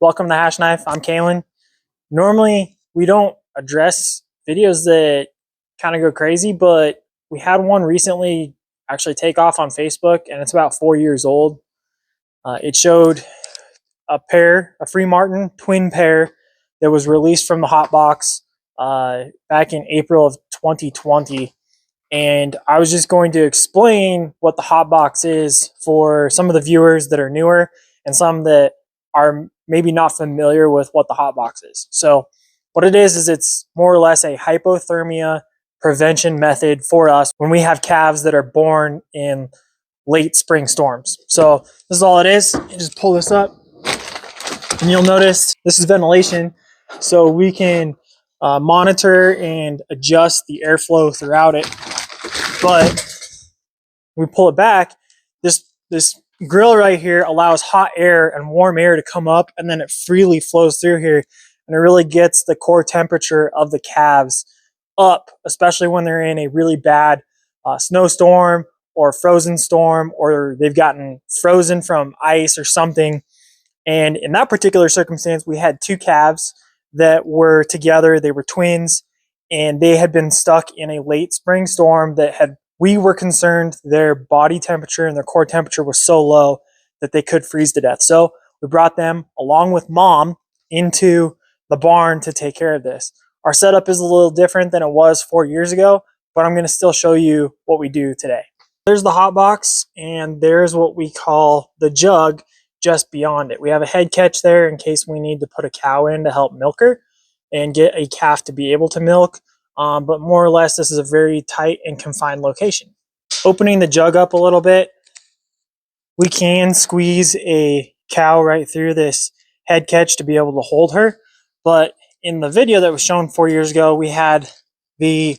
Welcome to Hash Knife. I'm Kalen. Normally, we don't address videos that kind of go crazy, but we had one recently actually take off on Facebook, and it's about 4 years old. It showed a free Martin twin pair that was released from the Hot Box back in April of 2020. And I was just going to explain what the Hot Box is for some of the viewers that are newer and some that are maybe not familiar with what the Hot Box is. So what it is it's more or less a hypothermia prevention method for us when we have calves that are born in late spring storms. So this is all it is. You just pull this up and you'll notice this is ventilation. So we can monitor and adjust the airflow throughout it. But we pull it back, this grill right here allows hot air and warm air to come up, and then it freely flows through here, and it really gets the core temperature of the calves up, especially when they're in a really bad snowstorm or frozen storm, or they've gotten frozen from ice or something. And in that particular circumstance, we had two calves that were together. They were twins, and they had been stuck in a late spring storm we were concerned their body temperature and their core temperature was so low that they could freeze to death. So we brought them along with mom into the barn to take care of this. Our setup is a little different than it was 4 years ago, but I'm going to still show you what we do today. There's the Hot Box, and there's what we call the jug just beyond it. We have a head catch there in case we need to put a cow in to help milk her and get a calf to be able to milk. But more or less, this is a very tight and confined location. Opening the jug up a little bit, we can squeeze a cow right through this head catch to be able to hold her. But in the video that was shown 4 years ago, we had the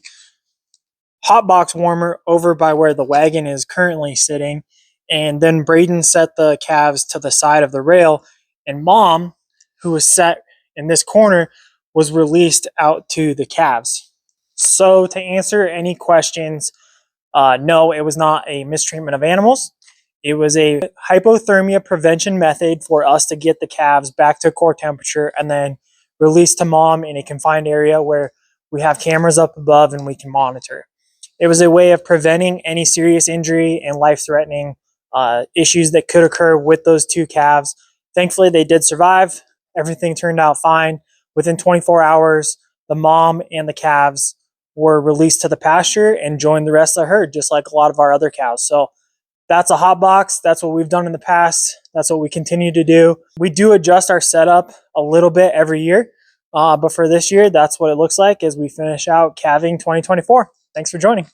Hot Box warmer over by where the wagon is currently sitting. And then Braden set the calves to the side of the rail, and mom, who was set in this corner, was released out to the calves. So to answer any questions, no, it was not a mistreatment of animals. It was a hypothermia prevention method for us to get the calves back to core temperature and then release to mom in a confined area where we have cameras up above and we can monitor. It was a way of preventing any serious injury and life-threatening issues that could occur with those two calves. Thankfully, they did survive. Everything turned out fine. Within 24 hours, the mom and the calves were released to the pasture and joined the rest of the herd, just like a lot of our other cows. So that's a Hot Box. That's what we've done in the past. That's what we continue to do. We do adjust our setup a little bit every year. But for this year, that's what it looks like as we finish out calving 2024. Thanks for joining.